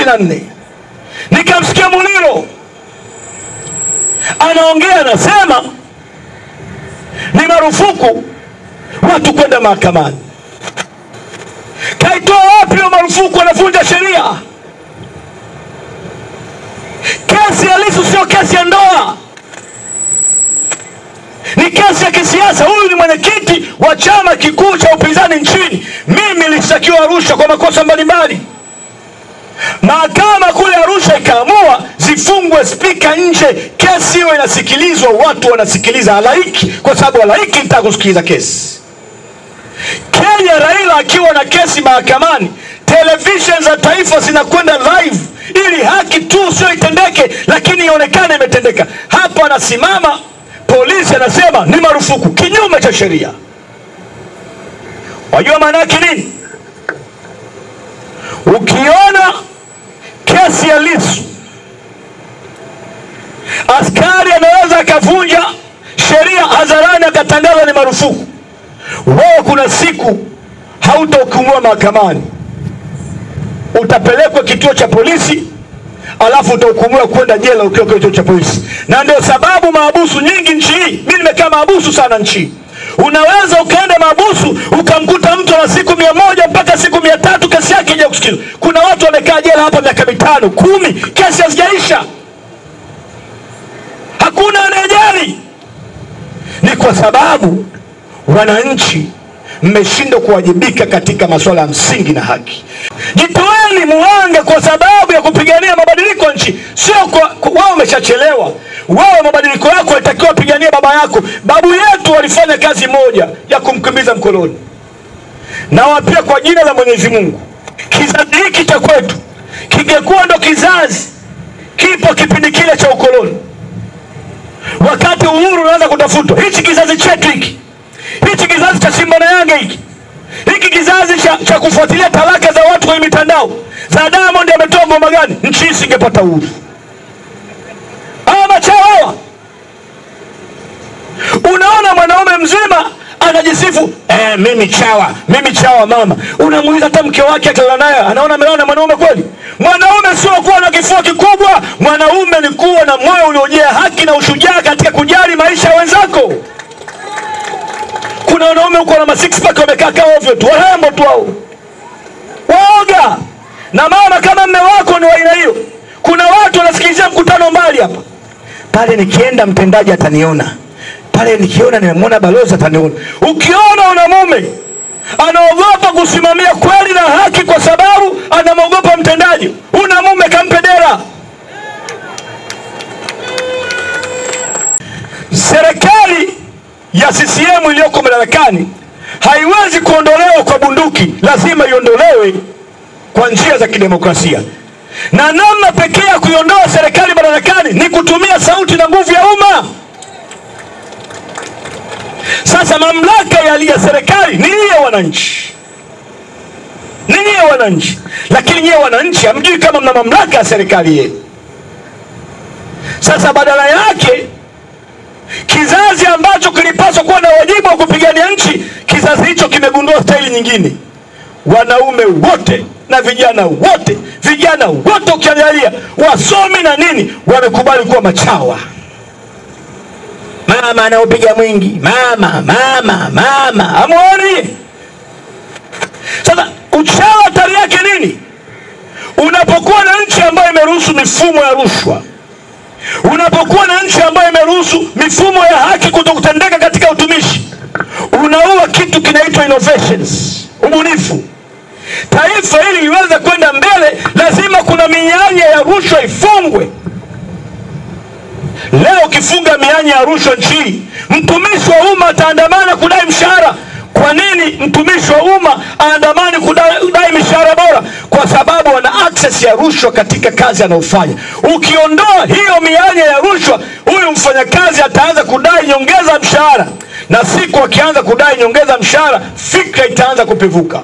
2024 nikamsikia Muliro anaongea, anasema ni marufuku watu kwenda mahakamani. Kaitoa wapi hiyo marufuku? Anavunja sheria. Kesi ya Lissu sio kesi ya ndoa, ni kesi ya kisiasa. Huyu ni mwenyekiti wa chama kikuu cha upinzani nchini. Mimi nilishtakiwa Arusha kwa makosa mbalimbali. Mahakama kule Arusha ikaamua zifungwe spika nje, kesi iwe inasikilizwa, watu wanasikiliza halaiki, kwa sababu halaiki nitaka kusikiliza kesi. Kenya, Raila akiwa na kesi mahakamani, television za taifa zinakwenda live ili haki tu sio itendeke, lakini ionekane imetendeka. Hapa anasimama polisi anasema ni marufuku, kinyume cha sheria. Wajua maana yake nini? Ukiona kesi ya Lissu, askari anaweza akavunja sheria hadharani akatangaza ni marufuku, wewe kuna siku hautahukumiwa mahakamani, utapelekwa kituo cha polisi, alafu utahukumiwa kwenda jela ukiwa kituo cha polisi. Na ndio sababu mahabusu nyingi nchi hii, mimi nimekaa mahabusu sana nchi, unaweza ukaenda mahabusu ukamkuta mtu ana siku 100 mpaka siku 300 kesi yake haija kusikizwa. Kuna watu wamekaa jela hapa miaka 5, 10, kesi hazijaisha. Hakuna anayejali. Ni kwa sababu wananchi mmeshindwa kuwajibika katika masuala ya msingi na haki. Jitoeni muhanga kwa sababu ya kupigania mabadiliko nchi, sio kwa wao wameshachelewa. Wao mabadiliko yako yatakiwa pigania baba yako. Babu yetu walifanya kazi moja ya kumkimbiza mkoloni. Na wapia kwa jina la Mwenyezi Mungu, kizazi hiki cha kwetu kingekuwa ndo kizazi kipo kipindi kile cha ukoloni, wakati uhuru unaanza kutafutwa, hichi kizazi chetu hichi kizazi cha Simba na Yanga hiki kizazi cha kufuatilia talaka za watu kwenye mitandao, za Diamond ametoa ngoma gani, nchi isingepata uhuru. Hawa machawa, unaona mwanaume mzima anajisifu mimi chawa mama. Unamuuliza hata mke wake atalala naye, anaona amelala na mwanaume kweli? Mwanaume sio kuwa na kifua kikubwa, mwanaume ni kuwa na moyo uliojaa haki na ushujaa katika kujali maisha ya wenzako. Kuna wanaume huko na six pack wamekaa ovyo tu, warembo tu hao, waoga. Na mama, kama mume wako ni wa aina hiyo, kuna watu wanasikilizia mkutano mbali hapa, pale nikienda mtendaji ataniona, pale nikiona nimemwona balozi ataniona. Ukiona una mume anaogopa kusimamia kweli na haki kwa sababu anamogopa mtendaji, una mume kampe dera. Serikali ya CCM iliyoko madarakani haiwezi kuondolewa kwa bunduki, lazima iondolewe kwa njia za kidemokrasia. Na namna pekee ya kuiondoa serikali madarakani ni kutumia sauti na nguvu ya umma. Sasa mamlaka ya serikali ni nyie wananchi, lakini nyie wananchi hamjui kama mna mamlaka ya serikali yenu. Sasa badala yake, kizazi ambacho kilipaswa kuwa na wajibu wa kupigania nchi, kizazi hicho kimegundua staili nyingine. Wanaume wote na vijana wote ukiangalia, wasomi na nini, wamekubali kuwa machawa. Mama anaopiga mwingi, mama amuoni. Sasa uchawa tari yake nini? Unapokuwa na nchi ambayo imeruhusu mifumo ya rushwa, unapokuwa na nchi ambayo imeruhusu mifumo ya haki kutokutendeka katika utumishi, unaua kitu kinaitwa innovations, ubunifu. Taifa hili liweze kwenda mbele, lazima kuna mianya ya rushwa ifungwe. Leo ukifunga mianya ya rushwa nchi, mtumishi wa umma ataandamana kudai mshahara. Kwa nini mtumishi wa umma aandamani kudai mishahara bora? Kwa sababu wana access ya rushwa katika kazi anayofanya. Ukiondoa hiyo mianya ya rushwa, huyu mfanyakazi ataanza kudai nyongeza mshahara, na siku akianza kudai nyongeza mshahara, fikra itaanza kupevuka.